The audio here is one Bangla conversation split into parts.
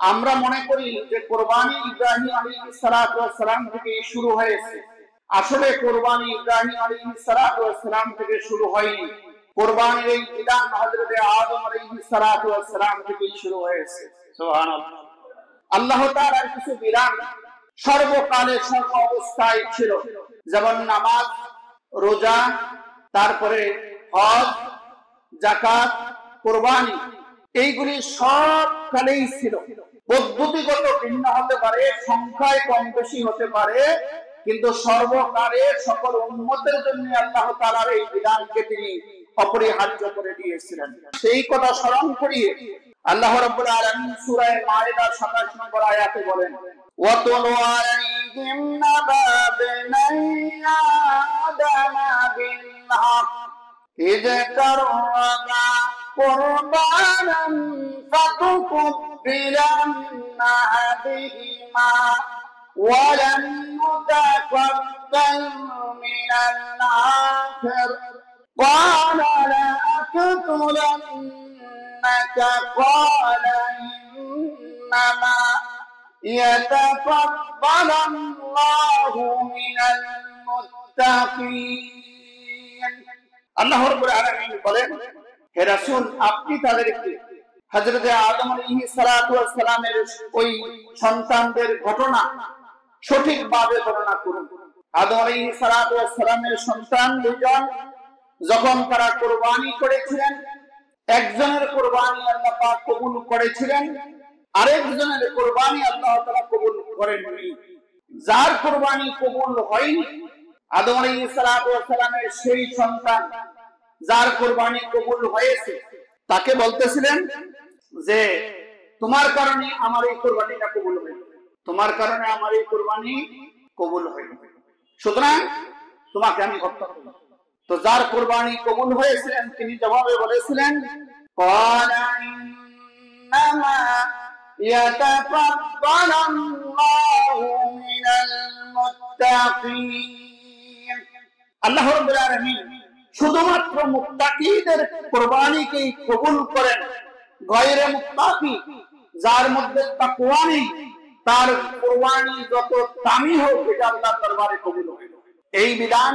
আমরা মনে করি যে কোরবানি ইব্রাহিম আলাইহিস সালাতু ওয়াস সালাম থেকে শুরু হয়েছে। আসলে কোরবানি ইব্রাহিম আলাইহিস সালাতু ওয়াস সালাম থেকে শুরু হয়নি। কোরবানির এই বিধান হযরত আদম আলাইহিস সালাতু ওয়াস সালাম থেকে শুরু হয়েছে। সুবহানাল্লাহ। আল্লাহ তাআলার কিছু বিধান সর্বকালে সর্ব অবস্থায় ছিল, যেমন নামাজ, রোজা, তারপরে হজ, যাকাত, কোরবানি, এইগুলি সব কালেই ছিল। পদ্ধতিগত ভিন্ন হতে পারে, সংখ্যায় কম বেশি হতে পারে, কিন্তু সর্বকালে সকল উম্মতের জন্য আল্লাহ তাআলার এই বিধানকে তিনি অপরিহার্য করে দিয়েছিলেন। সেই কথা স্মরণ করিয়ে আল্লাহ রাব্বুল আলামিন সূরা মায়েদা 27 নম্বর আয়াতে বলেন, ওয়াতুলু আলাইহিম নাবা বিনাই আদামা বিল হক ইয কাররাবা কুরবানান ফাতুকুব্বিলা মিন আহাদিহিমা ওয়া লাম ইউতাকাব্বাল মিনাল আখির قال لأقتلنك قال إنما يتقبل الله من المتقين। আল্লাহ রাব্বুল আলামিন বলেন, হে রাসূল, আপনি তাদেরকে হযরত আদম আলাইহিস সালাতু ওয়াস সালামের ওই সন্তানদের ঘটনা সঠিকভাবে বর্ণনা করুন। আদম আলাইহিস সালাতু ওয়াস সালামের সন্তান দুজন যখন তারা কুরবানি করেছিলেন, একজনের কুরবানি আল্লাহ পাক কবুল করেছিলেন, আরেকজনের কুরবানি আল্লাহ তাআলা কবুল করেননি। যার কুরবানি কবুল হয়নি, আদম আলাইহিস সালাতু ওয়াস সালামের সেই সন্তান যার কুরবানি কবুল হয়েছে, তাকে বলতেছিলেন যে তোমার কারণে আমার এই কুরবানিটা কবুল হয়নি, তোমার কারণে আমার এই কুরবানি কবুল হয়নি, সুতরাং তোমাকে আমি হত্যা করব। তো যার কুরবানি কবুল হয়েছিলেন তিনি জবাবে বলেছিলেন, ক্বালা ইন্নামা ইয়াতাকাব্বালুল্লাহু মিনাল মুত্তাকিন। আল্লাহ রাব্বুল আলামিন শুধুমাত্র মুত্তাকিদের কুরবানিকেই কবুল করেন, গায়রে মুত্তাকি যার মধ্যে তাকওয়া নেই তার কুরবানি যত দামি হোক এটা আল্লাহর দরবারে কবুল হয় না। এই বিধান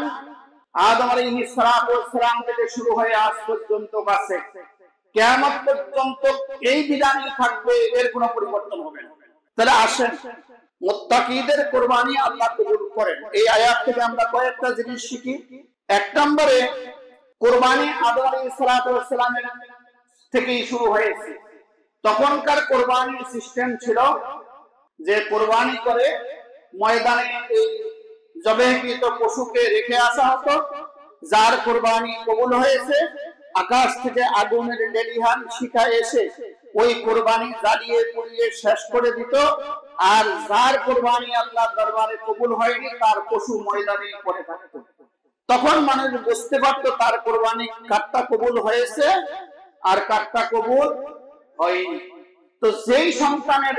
আদম আলাইহিস সালাতু ওয়াস সালাম থেকে শুরু হয়ে আজ পর্যন্ত আছে, কিয়ামত পর্যন্ত এই বিধানই থাকবে, এর কোনো পরিবর্তন হবে না। তাহলে আসেন, মুত্তাকিদের কুরবানি আল্লাহ কবুল করেন। এই আয়াত থেকে আমরা কয়েকটা জিনিস শিখি। এক নম্বরে, কুরবানি আদম আলাইহিস সালাতু ওয়াস সালামের থেকেই শুরু হয়েছে। তখনকার কুরবানির সিস্টেম ছিল যে কুরবানি করে ময়দানে এই জবেহকৃত পশুকে রেখে আসা হতো। যার কুরবানি কবুল হয়েছে, আকাশ থেকে আগুনের লেলিহান শিখা এসে ওই কুরবানি জ্বালিয়ে পুড়িয়ে শেষ করে দিত। আর যার কুরবানি আল্লাহর দরবারে কবুল হয়নি, তার পশু ময়দানে পড়ে থাকতো। তখন মানুষ বুঝতে পারতো তার কুরবানি কারটা কবুল হয়েছে আর কারটা কবুল হয়নি। তো যেই সন্তানের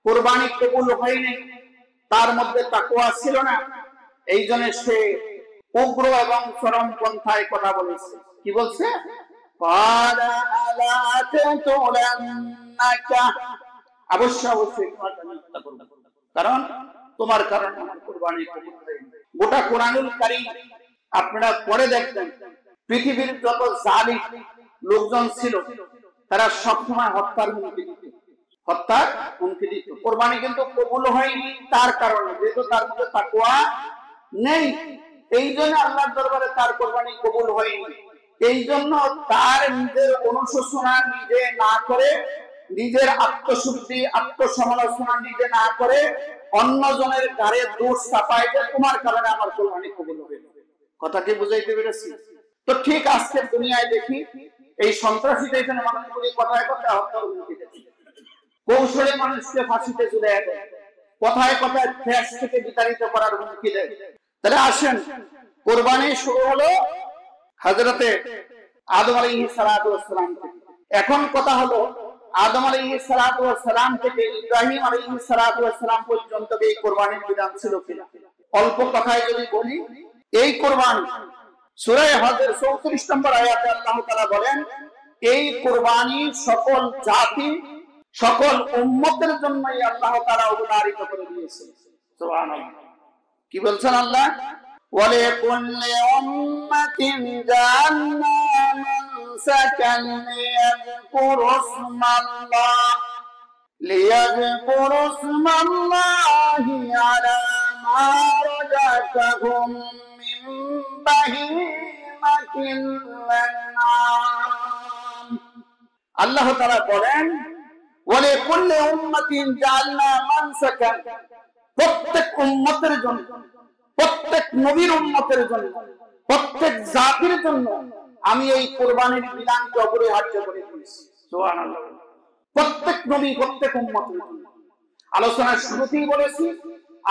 কুরবানি কবুল হয়নি, তার মধ্যে তাকওয়া ছিল না, এই জন্য সে উগ্র এবং চরম পন্থায় কথা বলেছে। কি বলছে? অবশ্যই কারণ তোমার কারণে আমার কুরবানি কবুল হয়নি। গোটা কোরআনুল কারীম আপনারা পড়ে দেখবেন, পৃথিবীর যত জালিম লোকজন ছিল তারা সবসময় হত্যার হুমকি দিত। কুরবানি কিন্তু কবুল হয়নি তার কারণে, যেহেতু তার মধ্যে তাকওয়া নেই, এই জন্য আল্লাহর দরবারে তার কুরবানি কবুল হয়নি। এই জন্য তার নিজের অনুশোচনা নিজে না করে, নিজের আত্মশুদ্ধি আত্মসমালোচনা নিজে না করে, অন্যজনের ঘাড়ে দোষ চাপায় যে তোমার কারণে আমার কুরবানি কবুল হয়নি। কথা কি বুঝাইতে পেরেছি? তো ঠিক আজকের দুনিয়ায় দেখি এই সন্ত্রাসীদের এখানে মানুষগুলি কথায় কথায় হত্যার হুমকি দিচ্ছে, কৌশলে মানুষকে ফাঁসিতে ঝুলে দেয়, কথায় কথায় দেশ থেকে বিতাড়িত করার হুমকি দেয়। তাহলে আসেন, কুরবানি শুরু হলো হযরতে আদম আলাইহিস সালাতু ওয়াস সালাম থেকে। এখন কথা হলো, আদম আলাইহিস সালাতু ওয়াস সালাম থেকে ইব্রাহিম আলাইহিস সালাতু ওয়াস সালাম পর্যন্ত এই কুরবানির বিধান ছিল কিনা? অল্প কথায় যদি বলি, এই কুরবানি সূরা হজের 34 নম্বর আয়াতে আল্লাহ তাআলা বলেন, এই কুরবানি সকল জাতি সকল উম্মতের জন্যই আল্লাহ তাআলা অবতারিত করে দিয়েছেন। সুবহানাল্লাহ। কি বলছেন আল্লাহ? ওয়ালিকুল্লি উম্মাতিন জাআলনা মানসাকান লিয়াযকুরু ইসমাল্লাহি আলা মা রাযাকাহুম মিন বাহিমাতিল আনআম। আল্লাহ তাআলা বলেন ওয়ালিকুল্লি উম্মাতিন জাআলনা মানসাকান, প্রত্যেক উম্মতের জন্য, প্রত্যেক নবীর উম্মতের জন্য, প্রত্যেক জাতির জন্য আমি এই কুরবানির বিধানকে অপরিহার্য করে দিয়েছি। সুবহানাল্লাহ। প্রত্যেক নবী, প্রত্যেক উম্মতের জন্য। আলোচনার শুরুতেই বলেছি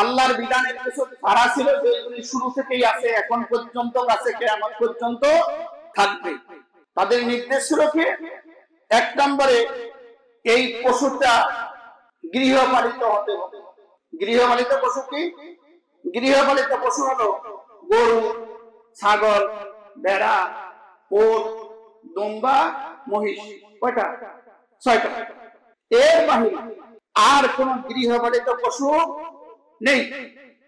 আল্লাহর বিধানের কিছু ধারা ছিল যেগুলি শুরু থেকেই আছে, এখন পর্যন্ত আছে, কিয়ামত পর্যন্ত থাকবে। তাদের নির্দেশ ছিল কি? এক নম্বরে এই পশুটা গৃহপালিত হতে হবে। গৃহপালিত পশু কি? গৃহপালিত পশু হলো গরু, ছাগল, ভেড়া, ওট, দুম্বা, মহিষ। কয়টা? 6টা। এর বাহিরে আর কোন গৃহপালিত পশু নেই।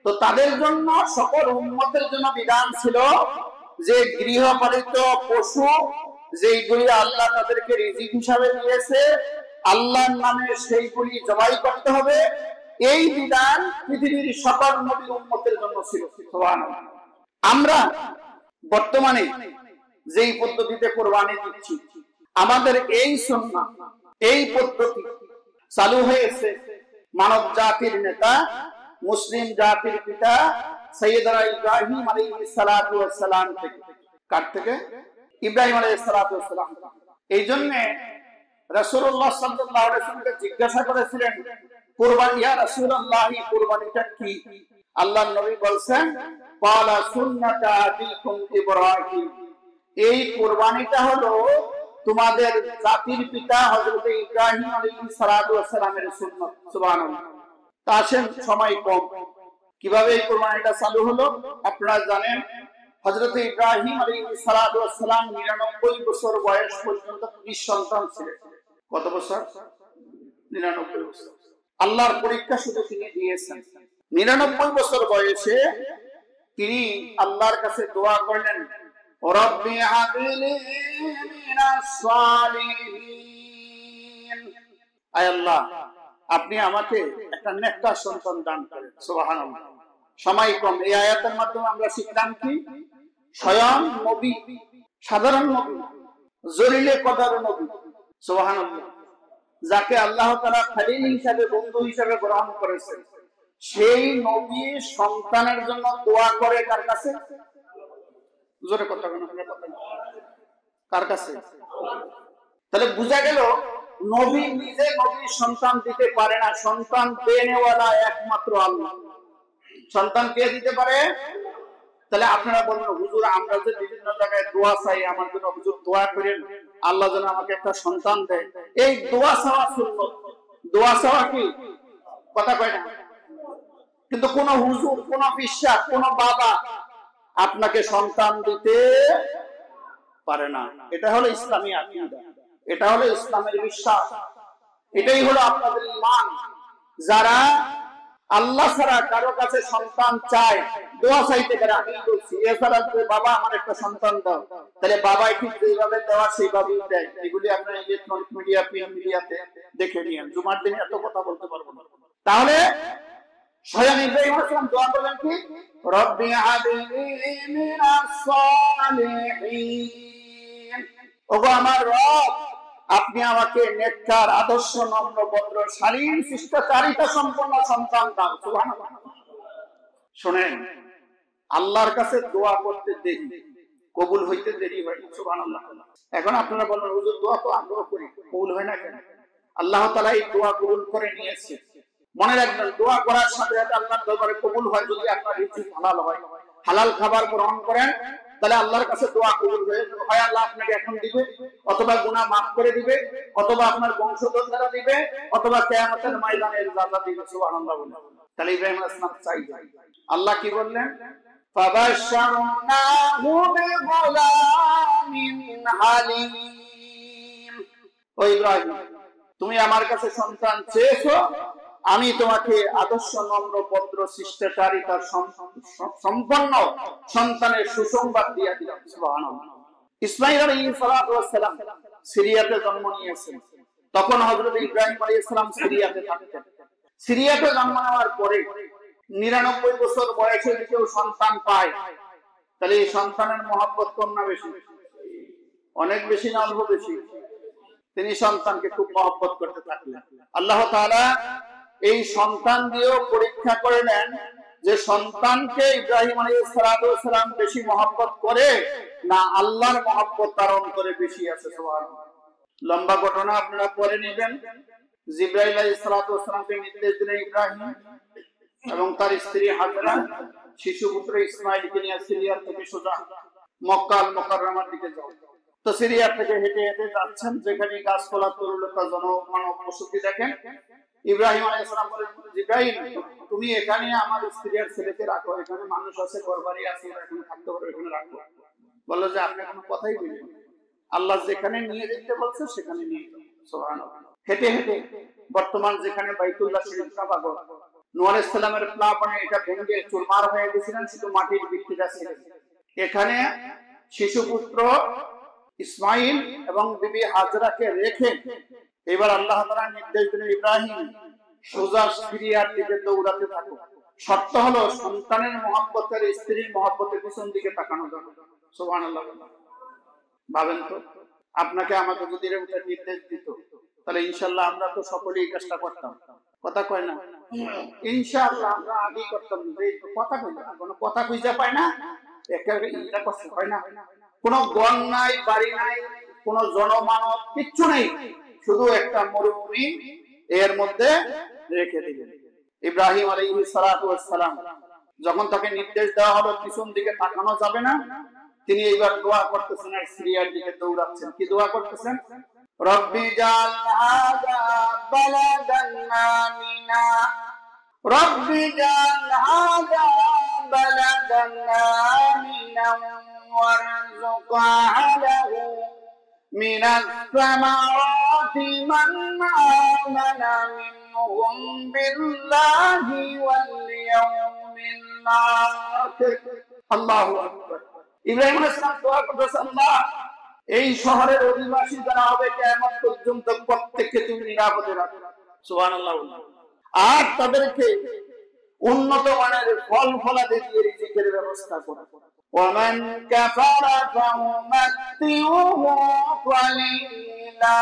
তো তাদের জন্য, সকল উম্মতের জন্য বিধান ছিল যে গৃহপালিত পশু যেইগুলি আল্লাহ তাদেরকে রিজিক হিসাবে দিয়েছে, আল্লাহর নামে সেইগুলি জবাই করতে হবে। এই বিধান পৃথিবীর সকল নবীর উম্মতের জন্য ছিল। সুবহানাল্লাহ। আমরা বর্তমানে যেই পদ্ধতিতে কোরবানি দিচ্ছি, আমাদের এই সুন্নাহ, এই পদ্ধতি চালু হয়েছে মানব জাতির নেতা, মুসলিম জাতির পিতা সাইয়েদনা ইব্রাহিম আলাইহিস সালাতু ওয়াস সালাম থেকে। কার থেকে? ইব্রাহিম আলাইহিস সালাতু ওয়াস সালাম। এই জন্য রাসূলুল্লাহ সাল্লাল্লাহু আলাইহি ওয়াসাল্লামকে জিজ্ঞাসা করেছিলেন, কুরবানি ইয়া রাসূলুল্লাহ, কুরবানিটা কি? আল্লাহর নবী বলেন, ক্বালা সুন্নাতু আবিকুম ইব্রাহিম, এই কুরবানিটা হলো তোমাদের জাতির পিতা হযরত ইব্রাহিম আলাইহিস সালাতু ওয়াস সালামের সুন্নাত। সুবহানাল্লাহ। তা আসেন, সময় কম, কিভাবে এই কুরবানিটা চালু হলো আপনারা জানেন। হযরত ইব্রাহিম আলাইহিস সালাতু ওয়াস সালাম 99 বছর বয়স পর্যন্ত নিঃসন্তান ছিলেন। কত বছর? 99 বছর। আল্লাহর পরীক্ষা শুধু তিনি দিয়েছেন। 99 বছর বয়সে তিনি আল্লাহর কাছে দোয়া করলেন, রব্বি হাবলি মিনাস সালিহিন, আয় আল্লাহ আপনি আমাকে একটা নেককার সন্তান দান করেন। সুবহানাল্লাহ। সময় কম, এই আয়াতের মাধ্যমে আমরা শিখলাম কি? স্বয়ং নবী, সাধারণ নবী, জলিলে কদর নবী, সুবহানাল্লাহ, যাকে আল্লাহ তাআলা খলিল হিসাবে, বন্ধু হিসাবে গ্রহণ করেছেন, সেই নবী সন্তানের জন্য দোয়া করে কার কাছে? জোরে কথা বলেন, কার কাছে? তাহলে বোঝা গেল নবী নিজে নবীর সন্তান দিতে পারে না, সন্তান দেনেওয়ালা একমাত্র আল্লাহ। সন্তান কে দিতে পারে? তাহলে আপনারা বলুন, হুজুর আমরা যে বিভিন্ন জায়গায় দোয়া চাই, আমার জন্য হুজুর দোয়া করেন আল্লাহ যেন আমাকে একটা সন্তান দেয়, এই দোয়া চাওয়া সুন্নাত। দোয়া চাওয়া কি? কথা কয় না। কিন্তু কোন হুজুর, কোন বিশ্বাস, কোন বাবা আপনাকে সন্তান দিতে পারে না। এটা হলো ইসলামী আকীদা, এটা হলো ইসলামের বিশ্বাস, এটাই হলো আপনাদের ঈমান। যারা আল্লাহ ছাড়া কারো কাছে সন্তান চায়, দোয়া চাইতে পারে, আমি বলছি এছাড়া যে বাবা আমার একটা সন্তান দাও, তাহলে বাবা ঠিক যেভাবে দেওয়া সেইভাবেই দেয়। এগুলি আপনারা ইলেকট্রনিক মিডিয়া, প্রিন্ট মিডিয়াতে দেখে নিন। জুমার দিনে এত কথা বলতে পারবো না। তাহলে স্বয়ং ইব্রাহিম আলাইহিস সালাম দোয়া করলেন কি? রব্বি হাবলি মিনাস সালিহিন, ওগো আমার রব আপনি আমাকে নেককার, আদর্শ, নম্র, ভদ্র, শালীন, শিষ্টাচারিতা সম্পন্ন সন্তান দান। সুবহানাল্লাহ। শুনেন, আল্লাহর কাছে দোয়া করতে দেরি, কবুল হইতে দেরি হয়। সুবহানাল্লাহ। এখন আপনারা বলেন, হুজুর দোয়া তো আমরাও করি, কবুল হয় না কেন? আল্লাহ তাআলা এই দোয়া কবুল করে নিয়েছে। মনে রাখবেন, দোয়া করার সাথে সাথে আল্লাহর দরবারে কবুল হয় যদি আপনার রিজিক হালাল হয়। হালাল খাবার গ্রহণ করেন, তাহলে আল্লাহর কাছে দোয়া কবুল হয়। আল্লাহ আপনাকে এখন দিবে, অথবা গুনাহ মাফ করে দিবে, অথবা আপনার বংশধররা দিবে, অথবা কিয়ামতের ময়দানে জান্নাত দিবে। সুবহানাল্লাহ। তাহলে ইব্রাহিম আলাইহিস সালাম চাইলেন। আল্লাহ কি বললেন? ফাবাশশারনাহু বিগুলামিন হালিম। ও ইব্রাহিম, তুমি আমার কাছে সন্তান চেয়েছো, আমি তোমাকে আদর্শ নম্র ভদ্র শিষ্টাচারিতার সম্পন্ন সন্তানের সুসংবাদ দিয়ে দিলাম। সুবহানাল্লাহ। ইসমাঈল আলাইহিস সালাম সিরিয়াতে জন্ম নিয়েছেন। তখন হযরত ইব্রাহিম আলাইহিস সালাম সিরিয়াতে থাকতেন। সিরিয়াতে জন্ম নেওয়ার পরে 99 বছর বয়সে কেউ সন্তান পায়, তাহলে এই সন্তানের মহব্বত কম না বেশি? অনেক বেশি না অল্প বেশি? তিনি সন্তানকে খুব মহব্বত করতে থাকলেন। আল্লাহ তাআলা এই সন্তান দিয়েও পরীক্ষা করে নেন যে সন্তানকে ইব্রাহিম আলাইহিস সালাম বেশি মহব্বত করে না আল্লাহর মহব্বত তার অন্তরে বেশি আছে। সুবহানাল্লাহ। লম্বা ঘটনা আপনারা পরে নেবেন। জিবরাইল আলাইহিস সালামকে নির্দেশ দিলেন ইব্রাহিম এবং তার স্ত্রী হাজরা শিশু পুত্র ইসমাঈলকে নিয়ে সিরিয়া থেকে সোজা মক্কা আল মুকাররমার দিকে যাও। তো সিরিয়া থেকে হেঁটে হেঁটে যাচ্ছেন, যেখানে গাছপালা তরুলতা জনমানব বসতি দেখেন। ইব্রাহিম আলাইহিস সালাম বলেন, জিবরাইল তুমি এখানে আমার স্ত্রী আর ছেলেকে রাখো, এখানে মানুষ আছে, ঘরবাড়ি আছে, এখানে থাকতে পারবে, এখানে রাখো। বললো যে আপনি কোনো কথাই বলবেন, আল্লাহ যেখানে নিয়ে যেতে বলছে সেখানে নিয়ে যাও। সুবহানাল্লাহ। হেঁটে হেঁটে বর্তমান যেখানে বাইতুল্লাহ শরীফ কাবা ঘর, নূহ আলাইহিস সালামের প্লাবনে এটা ভেঙে চুরমার হয়ে গেছিলেন, শুধু মাটির ভিত্তিটা ছিল। এখানে শিশু পুত্র ইসমাঈল এবং বিবি হাজরাকে রেখে এবার আল্লাহ তাআলা নির্দেশ দিলেন, ইব্রাহিম সোজা সিরিয়ার দিকে দৌড়াতে থাকো। শর্ত হলো সন্তানের মহব্বতের স্ত্রীর মহব্বতের পিছন দিকে তাকানো যাবে। সুবহানাল্লাহ। ভাবেন তো, আপনাকে আমাকে যদি এরকম নির্দেশ দিত তাহলে ইনশাআল্লাহ আমরা তো সকলেই এই কাজটা করতাম। কথা কয় না? ইনশাআল্লাহ আমরা আগেই করতাম। কথা কই না, কোনো কথা খুঁজে পায় না, একেবারে এটা করতে হয় না। কোনো গণ নাই, বাড়ি নাই, কোনো জনমানব কিচ্ছু নেই, শুধু একটা মরুভূমি, এর মধ্যে রেখে দিলেন। ইব্রাহিম আলাইহিস সালাম যখন তাকে নির্দেশ দেওয়া হলো পিছন দিকে তাকানো যাবে না, তিনি এইবার দোয়া করতেছেন আর সিরিয়ার দিকে দৌড়াচ্ছেন। কি দোয়া করতেছেন? রব্বি জাল হাযা বালাদান আমিনা, রব্বি জাল হাযা বালাদান আমিনা ওয়ারযুক আহলাহু মিনাস সামাওয়াতি মান আমানা মিনহুম বিল্লাহি ওয়াল ইয়াউমিল আখির। আল্লাহু আকবার। ইব্রাহিম আলাইহিস সালাম দোয়া করতেছেন, আল্লাহ এই শহরের অধিবাসী যারা হবে কিয়ামত পর্যন্ত প্রত্যেককে তুমি নিরাপদে রাখো। সুবহানাল্লাহ। আর তাদেরকে উন্নত মানের ফল ফলাদি দিয়ে রিজিকের ব্যবস্থা করো। ওয়ামান কাফারা ফাউমাত্তিউহু কালিলা।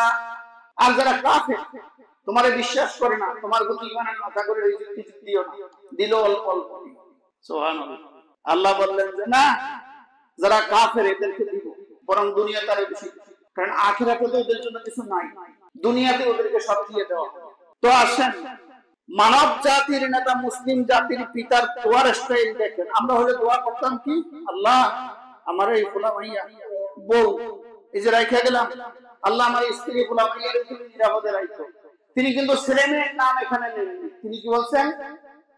আর যারা কাফের, তোমারে বিশ্বাস করে না, তোমার প্রতি ঈমান আনা করে রিজিক দিও না, দিল অল্প অল্প। সুবহানাল্লাহ। আল্লাহ বললেন যে না, যারা কাফের এদেরকে দিব, বরং দুনিয়াতে আরো বেশি, কারণ আখিরাতে তো ওদের জন্য কিছু নাই, দুনিয়াতে ওদেরকে সব দিয়ে দেওয়া। তো আসেন মানব জাতির নেতা মুসলিম জাতির পিতার দোয়ার স্টাইল দেখেন। আমরা হলে দোয়া করতাম কি, আল্লাহ আমার এই পোলা মাইয়া বউ এই যে রাইখা গেলাম, আল্লাহ আমার স্ত্রী পোলা মাইয়ার তুমি নিরাপদে রাখো। তিনি কিন্তু ছেলে মেয়ের নাম এখানে নেননি, তিনি কি বলছেন?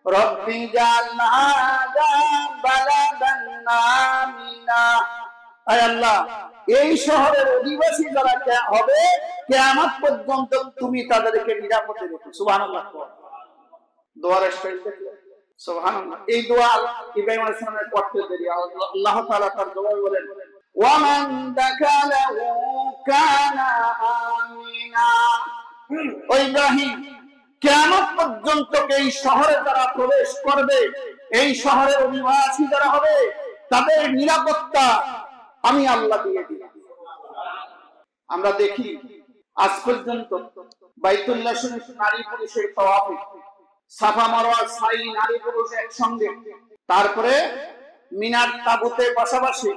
রব্বি জাল হাযা বালাদান আমিনা। আয় আল্লাহ, এই শহরের অধিবাসী যারা হবে কিয়ামত পর্যন্ত তুমি তাদেরকে নিরাপদে রেখো। সুবহানাল্লাহ। দোয়ার স্টাইল দেখলেন? সুবহানাল্লাহ। এই দোয়া ইব্রাহিম আলাইহিস সালামের করতে দেরি আল্লাহ তাআলা তার জবাবে বলেন, ওয়ামান দাখালাহু কানা আমিনা। ও ইব্রাহিম, কিয়ামত পর্যন্ত এই শহরে যারা প্রবেশ করবে, এই শহরের অধিবাসী যারা হবে, তাদের নিরাপত্তা আমি আল্লাহ দিয়ে দিলাম। আমরা দেখি আজ পর্যন্ত বাইতুল্লাহ শরীফ নারী পুরুষের তাওয়াফ, সাফা মারওয়া সাই নারী পুরুষ একসঙ্গে, তারপরে মিনার তাবুতে পাশাপাশি,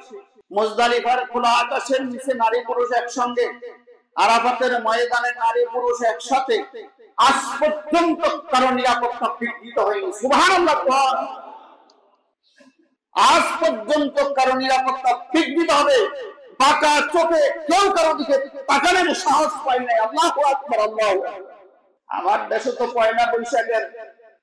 মুজদালিফার খোলা আকাশের নিচে নারী পুরুষ একসঙ্গে, আরাফাতের ময়দানে নারী পুরুষ একসাথে। আজ পর্যন্ত কারো নিরাপত্তা বিঘ্নিত হয়নি। সুবহানাল্লাহ। আজ পর্যন্ত কারো নিরাপত্তা বিঘ্নিত হবে, বাঁকা চোখে কেউ কারো দিকে তাকানোর সাহস পায় নাই। আল্লাহু আকবার, আল্লাহু আকবার। আমার দেশে তো পয়লা বৈশাখের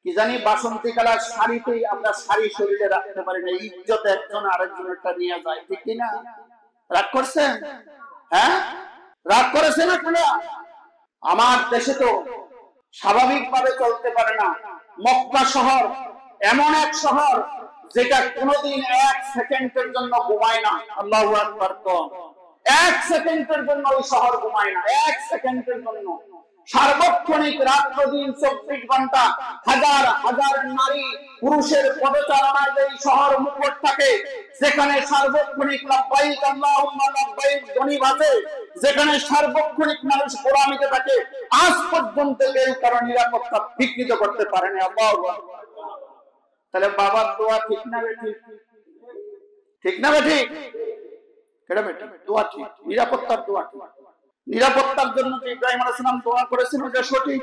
কি জানি বাসন্তী কালার শাড়িতেই আমরা শাড়ি শরীরে রাখতে পারি না, ইজ্জত একজন আরেকজনেরটা নিয়ে যায়, ঠিক কিনা? রাগ করছেন? হ্যাঁ, রাগ করেছেন আপনারা? আমার দেশে তো স্বাভাবিকভাবে চলতে পারে না। মক্কা শহর এমন এক শহর যেটা কোনোদিন এক সেকেন্ডের জন্য ঘুমায় না। আল্লাহু আকবার। এক সেকেন্ডের জন্য ওই শহর ঘুমায় না, এক সেকেন্ডের জন্য। সার্বক্ষণিক রাত্র দিন 24 ঘন্টা হাজার হাজার নারী পুরুষের পদচারণায় এই শহর মুখর থাকে, যেখানে সার্বক্ষণিক লাব্বাইক আল্লাহুম্মা লাব্বাইক ধ্বনি বাজে, যেখানে সার্বক্ষণিক মানুষ গোলামিতে থাকে। আজ পর্যন্ত কেউ কারো নিরাপত্তা বিকৃত করতে পারেনি। আল্লাহু আকবার। তাহলে বাবার দোয়া ঠিক না বেঠিক? ঠিক না বেঠিক? কেডা বেঠিক? দোয়া ঠিক, নিরাপত্তার দোয়া ঠিক। নিরাপত্তার জন্য ইব্রাহিম আলাইহিস সালাম দোয়া করেছেন, এটা সঠিক,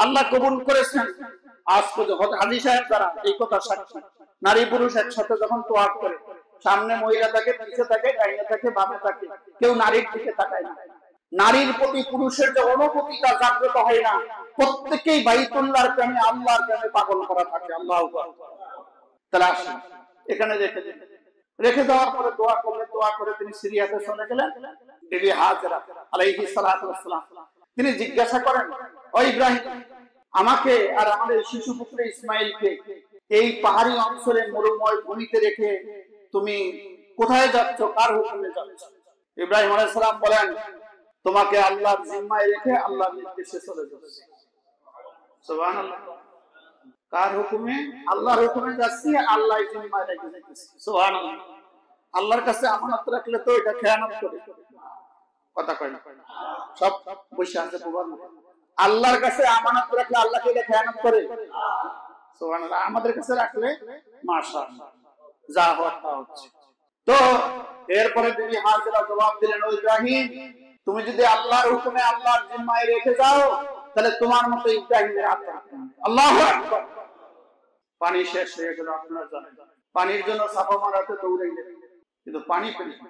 আল্লাহ কবুল করেছেন। আজ পর্যন্ত হাজী সাহেব দ্বারা এই কথা সাক্ষী। নারী পুরুষ একসাথে যখন দোয়া করে, সামনে মহিলা থাকে, পিছে থাকে, ডাইনে থাকে, বামে থাকে, কেউ নারীর দিকে তাকায় না। নারীর প্রতি পুরুষের যে অনুভূতিটা জাগ্রত হয় না, প্রত্যেকেই বাইতুল্লাহর প্রেমে, আল্লাহর প্রেমে পাগল করা থাকে। আল্লাহু আকবার। তাহলে আসুন এখানে রেখে দেওয়ার পরে দোয়া করলে, দোয়া করে তিনি সিরিয়াতে চলে গেলেন। বিবি হাজেরা আলাইহিস সালাতু ওয়াস সালাম তিনি জিজ্ঞাসা করেন, ও ইব্রাহিম, আমাকে আর আমাদের শিশু পুত্র ইসমাইলকে এই পাহাড়ি অঞ্চলে মরুময় ভূমিতে রেখে তুমি কোথায় যাচ্ছ, কার হুকুমে যাচ্ছ? ইব্রাহিম আলাইহিস সালাম বলেন, তোমাকে আল্লাহর জিম্মায় রেখে আল্লাহর নির্দেশে চলে যাচ্ছি। সুবহানাল্লাহ। কার হুকুমে? আল্লাহর হুকুমে যাচ্ছি, আল্লাহর জিম্মায় রেখে যাচ্ছি। সুবহানাল্লাহ। আল্লাহর কাছে আমানত রাখলে তো এটা খেয়ানত করে, কথা কয় না, সব বসে আছে প্রবাদ। আল্লাহর কাছে আমানত রাখলে আল্লাহকে এটা খেয়ানত করে। সুবহানাল্লাহ। আমাদের কাছে রাখলে মাশাআল্লাহ যা হওয়ার তা হচ্ছে। তো এরপরে বিবি হাজেরা জবাব দিলেন, ও ইব্রাহিম, তুমি যদি আল্লাহর হুকুমে আল্লাহর জিম্মায় রেখে যাও, তাহলে তোমার মতো ইব্রাহিমের হাত রাখবে। আল্লাহু আকবার। পানি শেষ হয়ে গেল, আপনারা জানেন। পানির জন্য সাফা মারাতে দৌড়াইলেন, কিন্তু পানি পেলেন।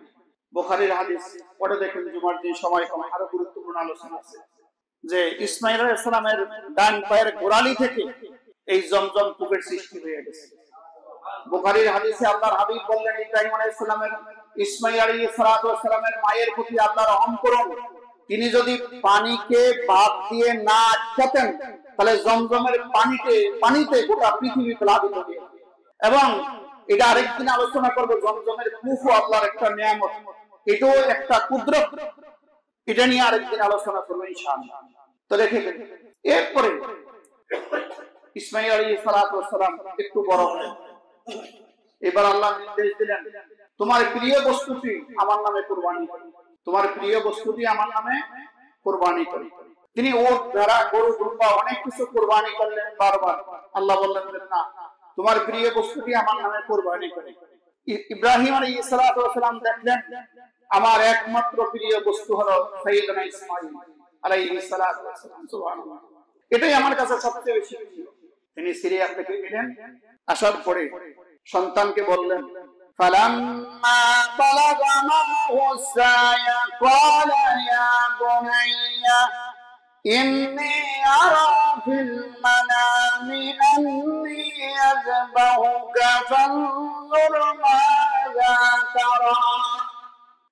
বুখারীর হাদিস পড়ে দেখেন, জুমার দিন সময় কম, আরো গুরুত্বপূর্ণ আলোচনা আছে যে ইসমাঈল আলাইহিস সালামের ডান পায়ের গোড়ালি থেকে এই জমজম কূপের সৃষ্টি হয়ে গেছে। বুখারীর হাদিসে আল্লাহর হাবিব বললেন, ইব্রাহিম আলাইহিস সালামের ইসমাঈল আলাইহিস সালামের মায়ের প্রতি আল্লাহ রহম করুন, তিনি যদি পানিকে বাদ দিয়ে না আটকাতেন, তাহলে জমজমের পানিতে গোটা পৃথিবী প্লাবিত হয়ে যেত। এবং এটা আরেকদিন আলোচনা করব, জমজমের কূপও আল্লাহর একটা নিয়ামত, এটাও একটা কুদরত, এটা নিয়ে আরেকদিন আলোচনা করব ইনশাআল্লাহ। তো দেখেন, এরপরে ইসমাঈল আলাইহিস সালাম একটু বড় হলেন। এবার আল্লাহ নির্দেশ দিলেন, তোমার প্রিয় বস্তুটি আমার নামে কুরবানি করো, তোমার প্রিয় বস্তুটি আমার নামে কুরবানি করো। তিনি ওট, ভেড়া, গরু, দুম্বা অনেক কিছু কুরবানি করলেন বারবার। আল্লাহ বললেন, না, তোমার প্রিয় বস্তুটি আমার নামে কুরবানি করো। ইব্রাহিম আলাইহিস সালাম দেখলেন, আমার একমাত্র প্রিয় বস্তু হলো সাইয়েদনা ইসমাঈল আলাইহিস সালাম। সুবহানাল্লাহ। এটাই আমার কাছে সবচেয়ে বেশি প্রিয়। তিনি সিরিয়া থেকে এলেন, আসার পরে সন্তানকে বললেন, ফালাম্মা বালাগা মা'হু সায়া ক্বালা ইয়া বুনাইয়া ইন্নী আরা ফিল মানামি আন্নী আযবাহুকা ফানজুর মাযা তারা।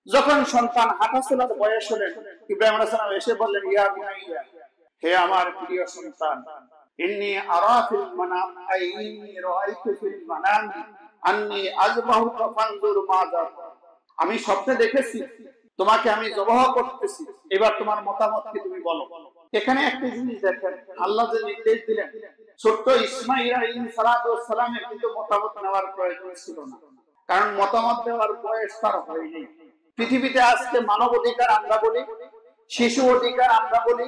যখন সন্তান হাঁটাচলার বয়স হলেন, ইব্রাহিম আলাইহিস সালাম এসে বললেন, ইয়া বুনাইয়া, হে আমার প্রিয় সন্তান, ইন্নী আরা feel Manam I ইন্নী রাআইতু feel Manam আন্নী আযবাহুকা ফানজুর মাযা তারা। আমি স্বপ্নে দেখেছি তোমাকে আমি জবাহ করতেছি, এবার তোমার মতামত কি তুমি বলো। এখানে একটা জিনিস দেখেন, আল্লাহ যে নির্দেশ দিলেন, ছোট্ট ইসমাঈল আলাইহিস সালামের কিন্তু মতামত নেওয়ার প্রয়োজন ছিল না, কারণ মতামত দেওয়ার বয়স তার হয়নি। পৃথিবীতে আজকে মানব অধিকার আমরা বলি, শিশু অধিকার আমরা বলি,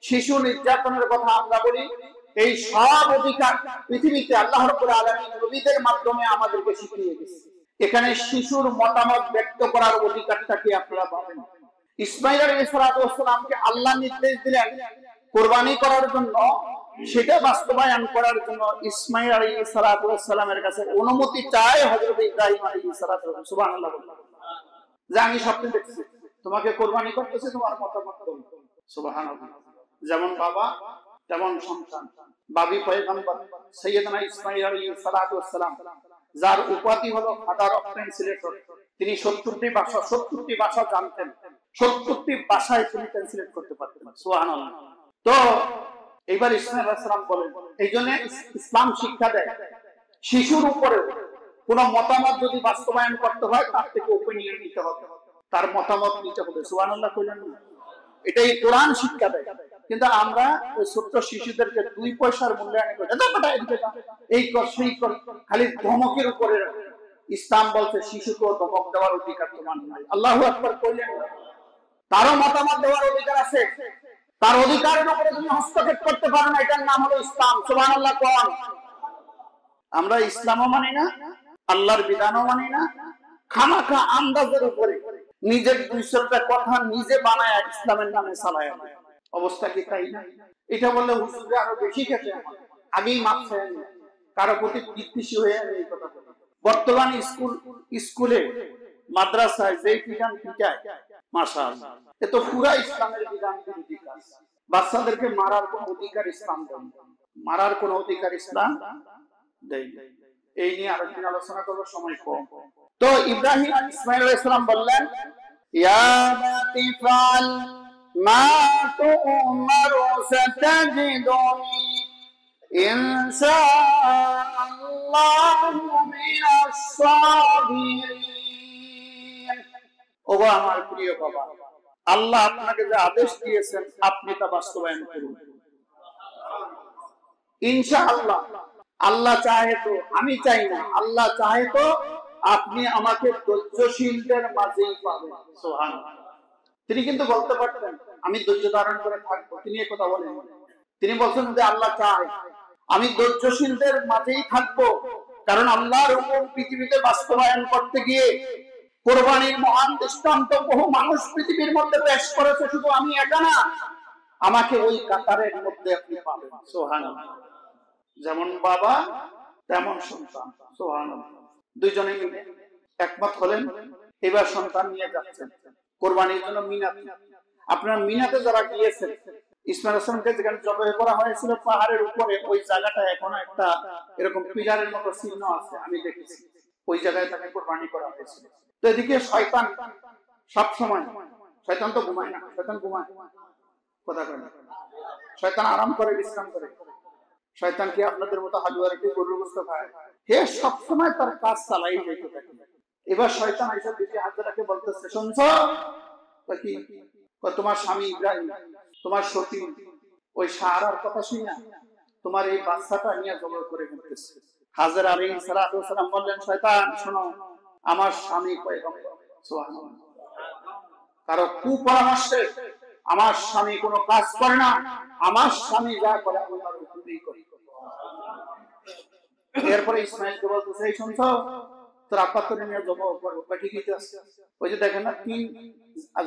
শিশু নির্যাতনের কথা আমরা বলি, এই সব অধিকার পৃথিবীতে আল্লাহ রাব্বুল আলামিন নবীদের মাধ্যমে আমাদেরকে শিখিয়ে দিয়েছেন। এখানে শিশুর মতামত ব্যক্ত করার অধিকারটা কি আপনারা পাবেন? ইসমাঈল আলাইহিস সালামকে আল্লাহ নির্দেশ দিলেন কুরবানি করার জন্য, সেটা বাস্তবায়ন করার জন্য ইসমাঈল আলাইহিস সালামের কাছে অনুমতি চায় হযরত ইব্রাহিম আলাইহিস সালাম। সুবহানাল্লাহ। যে আমি স্বপ্নে দেখছি তোমাকে কুরবানি করতেছে, তোমার মতামত দাও। সুবহানাল্লাহ। যেমন বাবা তেমন সন্তান। বাবি পয়গম্বর সাইয়েদনা ইসমাঈল আলাইহিস সালাম, যার উপাধি হলো ফাদার অফ ট্রান্সলেটর, তিনি 70টি ভাষা জানতেন। 70টি ভাষায় তিনি ট্রান্সলেট করতে পারতেন। সুবহানাল্লাহ। তো এবার ইসমাঈল আলাইহিস সালাম বলেন, এই জন্য ইসলাম শিক্ষা দেয় শিশুর উপরে কোন মতামত যদি বাস্তবায়ন করতে হয় তার থেকে ওপিনিয়ন নিতে হবে, তার মতামত নিতে হবে। সুবহানাল্লাহ কইলেন না? এটাই কোরআন শিক্ষা দেয়। কিন্তু আমরা ওই ছোট্ট শিশুদেরকে 2 পয়সার মূল্যায়ন করে এই কর সেই কর, খালি ধমকের উপরে। ইসলাম বলতে শিশুকে ধমক দেওয়ার অধিকার তোমার নাই। আল্লাহু আকবার কইলেন না? তারও মতামত দেওয়ার অধিকার আছে। তার অধিকারের উপরে তুমি হস্তক্ষেপ করতে পারো না, এটার নাম হলো ইসলাম। সুবহানাল্লাহ কোন? আমরা ইসলামও মানি না, আল্লাহর বিধানও মানি না, খামাখা আন্দাজের উপরে নিজের 200টা কথা নিজে বানায় ইসলামের নামে চালায়। অবস্থা কি তাই না? এটা বললে হুজুরে আরো বেশি খেতে আগেই মাপ চায়, কারো প্রতি বিদ্বেষী হয়ে এই কথা বলে। বর্তমান স্কুলে মাদ্রাসায় যে বিধান পিটায়, মাশাআল্লাহ, এ তো পুরা ইসলামের বিধান বিরোধী কাজ। বাচ্চাদেরকে মারার কোন অধিকার ইসলাম দেয় না, মারার কোন অধিকার ইসলাম দেয় না। এই নিয়ে আরেকদিন আলোচনা করবো, সময় কম। তো ইব্রাহিম ইসমাঈল আলাইহিস সালাম বললেন, ইয়া বাতি ফাল মা তু'মারু সাতাজিদুনি ইনশাআল্লাহু মিনাস সাবিরিন। ওগো আমার প্রিয় বাবা, আল্লাহ আপনাকে যে আদেশ দিয়েছেন আপনি তা বাস্তবায়ন করুন ইনশাআল্লাহ। আল্লাহ চাহে তো, আমি চাই না, আল্লাহ চাহে তো আপনি আমাকে ধৈর্যশীলদের মাঝেই পাবেন। সুবহানাল্লাহ। তিনি কিন্তু বলতে পারতেন আমি ধৈর্য ধারণ করে থাকবো, তিনি এই কথা বলেন। তিনি বলছেন যে আল্লাহ চায় আমি ধৈর্যশীলদের মাঝেই থাকবো, কারণ আল্লাহর হুকুম পৃথিবীতে বাস্তবায়ন করতে গিয়ে কোরবানির মহান দৃষ্টান্ত বহু মানুষ পৃথিবীর মধ্যে পেশ করেছে, শুধু আমি একা না, আমাকে ওই কাতারের মধ্যে আপনি পাবেন। সুবহানাল্লাহ। যেমন বাবা তেমন সন্তান। সুবহানাল্লাহ। দুইজনে মিলে একমত হলেন, এবার সন্তান নিয়ে যাচ্ছেন কোরবানির জন্য মিনাতে। আপনারা মিনাতে যারা গিয়েছেন, ইসমাঈল আলাইহিস সালামকে যেখানে জবাই করা হয়েছিল পাহাড়ের উপরে, ওই জায়গাটা এখনো একটা এরকম পিলারের মতো চিহ্ন আছে, আমি দেখেছি। ওই জায়গায় তাকে কোরবানি করা হয়েছিল। তো এদিকে শয়তান সব সময়, শয়তান তো ঘুমায় না, শয়তান ঘুমায় কথা কয় না, শয়তান আরাম করে, বিশ্রাম করে। শয়তান কি আপনাদের মতো হাজুয়ার কি গরুর গোশত খায়? হে সব সময় তার কাজ চালাই যেতে থাকে। এবার শয়তান আইসা বিবি হাজরাকে বলতেছে, শুনছো কি তোমার স্বামী ইব্রাহিম, তোমার সতী ওই সারার কথা শুনি না, তোমার এই বাচ্চাটা নিয়ে জবাই করে ফেলতেছে। হাজরা আলাইহিস সালাম বললেন, শয়তান শোনো, আমার স্বামী পয়গম্বর। সুবহানাল্লাহ। কারো কুপরামর্শে আমার স্বামী কোনো কাজ করে না, আমার স্বামী যা করে আল্লাহর হুকুমেই করে। এরপরে ইসমাঈলকে বলতেছে, এই শুনছো, তোর আব্বা তোরে নিয়ে জবাই করবে, ঠিকই তো আছে। ওই যে দেখেন না, 3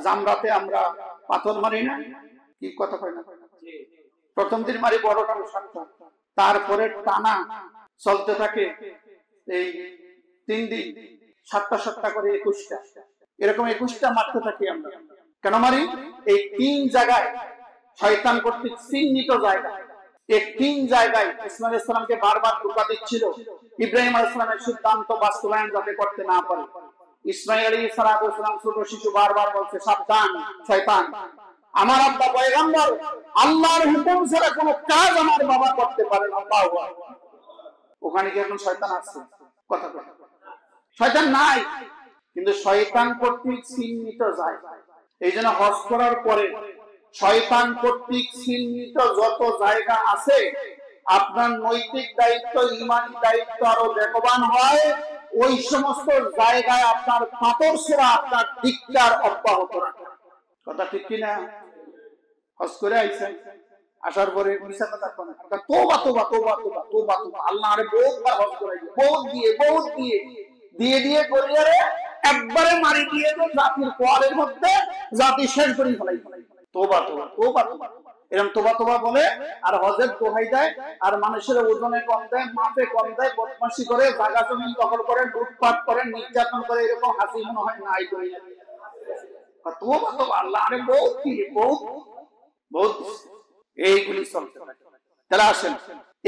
জামরাতে আমরা পাথর মারি না, কি কথা কয় না, প্রথম দিন মারি বড়টা 7টা, তারপরে টানা চলতে থাকে এই 3 দিন 7টা করে 21টা, এরকম 21টা মারতে থাকি আমরা। কেন মারি? এই 3 জায়গায় শয়তান কর্তৃক চিহ্নিত জায়গা, এই 3 জায়গায় ইসমাঈল আলাইহিস সালামকে বারবার ধোঁকা দিচ্ছিল ইব্রাহিম আলাইহিস সালামের সিদ্ধান্ত বাস্তবায়ন যাতে করতে না পারে। ইসমাঈল আলাইহিস সালাম ছোট শিশু, বারবার বলছে, সাবধান শয়তান, আমার আব্বা পয়গম্বর, আল্লাহর হুকুম ছাড়া কোনো কাজ আমার বাবা করতে পারে না। আল্লাহু আকবার। ওখানে কি এখন শয়তান আছে? কথা কথা শয়তান নাই, কিন্তু শয়তান কর্তৃক চিহ্নিত জায়গা। এই জন্য হজ করার পরে শয়তান কর্তৃক চিহ্নিত যত জায়গা আছে, আপনার নৈতিক দায়িত্ব, ঈমানি দায়িত্ব আরো বেগবান হয়। ওই সমস্ত জায়গায় আপনার পাথর ছোড়া, আপনার ধিক্কার অব্যাহত রাখা। কথা ঠিক কিনা? হজ করে আইছেন, আসার পরে মিশা কথা কোন তোবা তোবা তোবা তোবা তোবা তোবা, আল্লাহ আরে বহুতবার হজ করাইছে, বহুত দিয়ে করিয়ারে একবারে মারি দিয়ে জাতির কোয়ারের মধ্যে জাতি শেষ করে ফেলাই। তোবা তোবা তোবা তোবা, এরকম তোবা তোবা বলে আর হজের দোহাই দেয়, আর মানুষের ওজনে কম দেয়, মাপে কম দেয়, বদমাশি করে, জায়গা জমি দখল করে, লুটপাট করে, নির্যাতন করে, এরকম হাসি মনে হয় নাই করি না। তোবা তোবা, আল্লাহ আরে বহুত এইগুলি চলতে থাকে। তাহলে আসেন,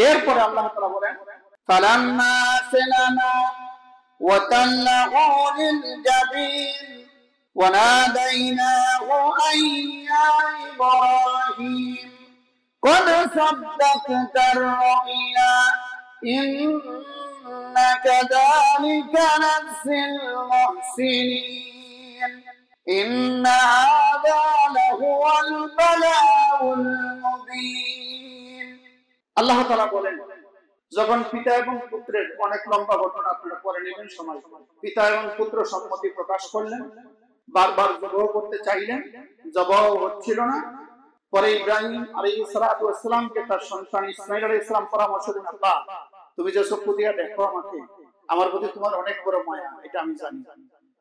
এরপরে আল্লাহ তাআলা বলেন, ফালাম্মা সালামা ওয়া তাল্লাহু লিল জাবিন وناديناه أن يا إبراهيم قد صدقت الرؤيا إنا كذلك نجزي المحسنين إن هذا لهو البلاء المبين আল্লাহ তাআলা বলেন, যখন পিতা এবং পুত্রের অনেক লম্বা ঘটনা আপনারা পরে নেবেন সময়, পিতা এবং পুত্র সম্মতি প্রকাশ করলেন, বারবার জবাহ করতে চাইলেন, জবাহ হচ্ছিল না। পরে ইব্রাহিম আলাইহিস সালাতু ওয়াস সালামকে তার সন্তান ইসমাঈল আলাইহিস সালাম পরামর্শ দিলেন, আল্লাহ তুমি যে চক্ষু দিয়ে দেখো আমাকে, আমার প্রতি তোমার অনেক বড় মায়া, এটা আমি জানি।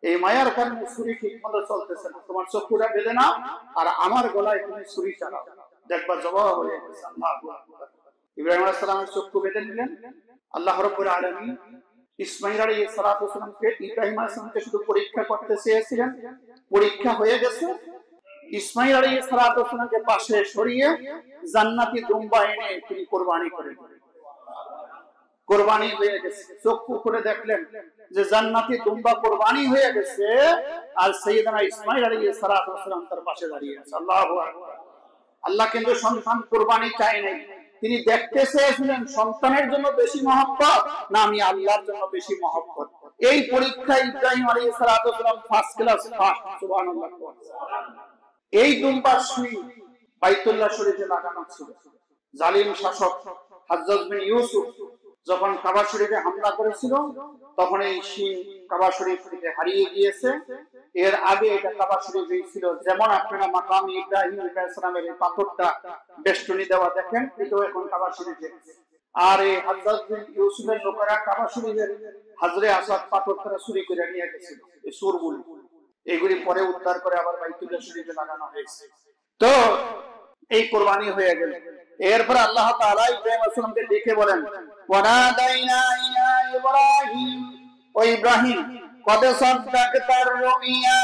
এই মায়ার কারণে ছুরি ঠিকমতো চলতেছে না, তোমার চক্ষুটা বেঁধে নাও আর আমার গলায় তুমি ছুরি চালাও, দেখবা জবাহ হয়ে গেছে। আল্লাহু আকবার। ইব্রাহিম আলাইহিস সালামের চক্ষু বেঁধে নিলেন। আল্লাহ রাব্বুল আলামিন ইসমাঈল আলাইহিস সালাতু ওয়াস সালামকে ইব্রাহিম আলাইহিস সালামকে শুধু পরীক্ষা করতে চেয়েছিলেন, পরীক্ষা হয়ে গেছে। ইসমাঈল আলাইহিস সালাতু ওয়াস সালামকে পাশে সরিয়ে জান্নাতি দুম্বা এনে তিনি কুরবানি করেন। কুরবানি হয়ে গেছে, চক্ষু করে দেখলেন যে জান্নাতি দুম্বা কুরবানি হয়ে গেছে, আর সাইয়েদনা ইসমাঈল আলাইহিস সালাতু ওয়াস সালাম তার পাশে দাঁড়িয়ে আছে। আল্লাহু আকবার। আল্লাহ কিন্তু সন্তান কুরবানি চায় নাই, তিনি দেখতে চেয়েছিলেন সন্তানের জন্য বেশি মহব্বত না আমি আল্লাহর জন্য বেশি মহব্বত। এই পরীক্ষায় ইব্রাহিম আলাইহিস সালাতু ওয়াস সালাম ফার্স্ট ক্লাস পাস। সুবহানাল্লাহ। এই দুম্বার সুই বাইতুল্লাহ শরীফে লাগানো ছিল। জালিম শাসক হাজ্জাজ বিন ইউসুফ যখন কাবা শরীফে হামলা করেছিল, তখন এই শিং কাবা শরীফ থেকে হারিয়ে গিয়েছে। এর আগে এটা কাবা শরীফেই ছিল। যেমন আপনারা মাকাম ইব্রাহিম আলাইহিস সালামের এই পাথরটা বেষ্টনী দেওয়া দেখেন, এটাও এখন কাবা শরীফে। আর এই হাজ্জাজ বিন ইউসুফের লোকেরা কাবা শরীফের হাজরে আসাদ পাথরটা চুরি করে নিয়ে গেছিল, এই সুরগুলি। এগুলি পরে উদ্ধার করে আবার বাইতুল্লাহ শরীফে লাগানো হয়েছে। তো এই কুরবানি হয়ে গেল। এরপর আল্লাহ তাআলা ইব্রাহিম আলাইহিস সালামকে ডেকে বলেন, ওয়ানাদাইনা ইয়া ইব্রাহিম, ও ইব্রাহিম কদ সাদদাকতার রুইয়া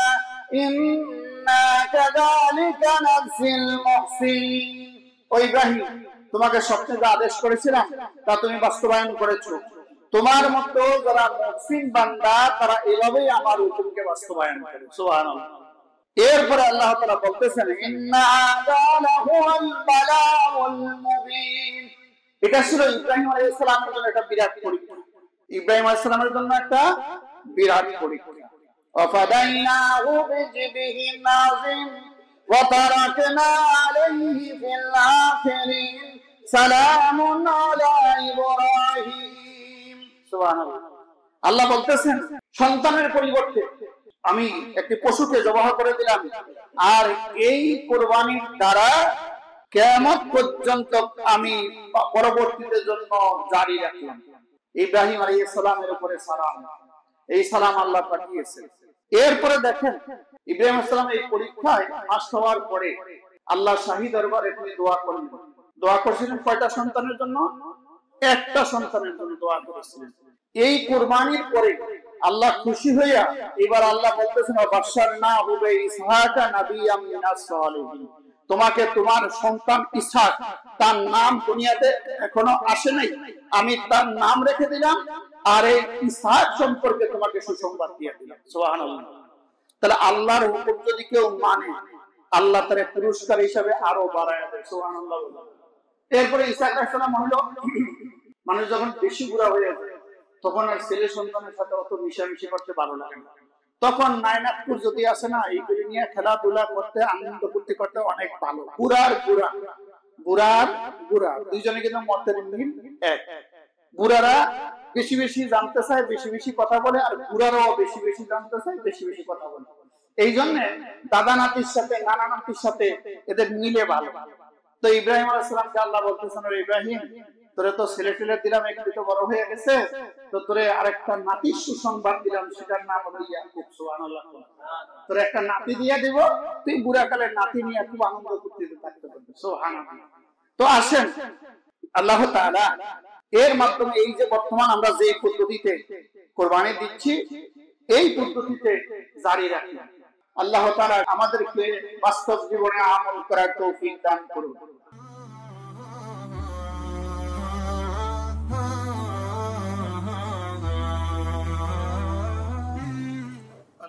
ইন্না কাযালিকা নাজজিল মুহসিনিন। ও ইব্রাহিম, তোমাকে স্বপ্নে যা আদেশ করেছিলাম তা তুমি বাস্তবায়ন করেছো। তোমার মতো যারা মুহসিন বান্দা তারা এভাবেই আমার হুকুমকে বাস্তবায়ন করে। সুবহানাল্লাহ। এরপরে আল্লাহ তাআলা বলতেছেন, ইন্না হাযা লাহুল বালাউল মুবিন। এটা ছিল ইব্রাহিম আলাইহিস সালামের জন্য একটা বিরাট পরীক্ষা। ইব্রাহিম আলাইহিস সালামের জন্য একটা বিরাট পরীক্ষা। ওয়াফাদাইনাহু বিযিবহিন নাযিম ওয়া তারাকনা আলাইহি ফিল আখিরিন সালামুন আলা ইব্রাহিম। সুবহানাল্লাহ। আল্লাহ বলতেছেন, সন্তানের পরিবর্তে আমি একটি পশুকে জবাহ করে দিলাম, আর এই কুরবানির দ্বারা কিয়ামত পর্যন্ত আমি পরবর্তীতে জন্য জারি রাখলাম। ইব্রাহিম আলাইহিস সালামের উপরে সালাম, এই সালাম আল্লাহ পাঠিয়েছেন। এরপরে দেখেন ইব্রাহিম আলাইহিস সালাম এই পরীক্ষায় পাস হওয়ার পরে আল্লাহ শাহী দরবারে তিনি দোয়া করলেন। দোয়া করেছিলেন কয়টা সন্তানের জন্য? একটা সন্তানের জন্য দোয়া করেছিলেন। এই কুরবানির পরে আল্লাহ খুশি হইয়া এবার আল্লাহ বলতেছেন, বাশশারনাহু বিইসহাকা নাবিয়্যাম মিনাস সালিহিন। তোমাকে তোমার সন্তান ইসহাক, তার নাম দুনিয়াতে এখনো আসে নাই, আমি তার নাম রেখে দিলাম, আর এই ইসহাক সম্পর্কে তোমাকে সুসংবাদ দিয়ে দিলাম। সুবহানাল্লাহ। তাহলে আল্লাহর হুকুম যদি কেউ মানে, আল্লাহ তার পুরস্কার হিসাবে আরো বাড়ায় দেয়। সুবহানাল্লাহ। এরপরে ইসহাক আলাইহিস সালাম হলো, মানুষ যখন বেশি বুড়া হয়ে যায় তখন আর ছেলে সন্তানের সাথে অত মিশামিশি করতে ভালো লাগে না। তখন নাইনাতপুর যদি আসে না, এইগুলি নিয়ে খেলাধুলা করতে, আনন্দ করতে করতে অনেক ভালো। বুড়ার বুড়া, বুড়ার বুড়া দুইজনে কিন্তু মতের মিল এক। বুড়ারা বেশি বেশি জানতে চায়, বেশি বেশি কথা বলে, আর বুড়ারাও বেশি বেশি জানতে চায়, বেশি বেশি কথা বলে। এই জন্য দাদা নাতির সাথে নানা নাতির সাথে এদের মিলে ভালো। তো ইব্রাহিম আলাইহিস সালামকে আল্লাহ বলতেছেন, ইব্রাহিম তোরে তো ছেলে ছেলে দিলাম, একটু তো বড় হয়ে গেছে, তো তোরে আরেকটা নাতির সুসংবাদ দিলাম, সেটার নাম হলো ইয়াকুব। সুবহানাল্লাহ। তোরে একটা নাতি দিয়ে দিব, তুই বুড়া কালে নাতি নিয়ে খুব আনন্দ করতে থাকতে পারবি। সুবহানাল্লাহ। তো আসেন আল্লাহ তাআলা এর মাধ্যমে এই যে বর্তমান আমরা যে পদ্ধতিতে কুরবানি দিচ্ছি, এই পদ্ধতিতে জারি রাখি। আল্লাহ তাআলা আমাদেরকে বাস্তব জীবনে আমল করার তৌফিক দান করুন।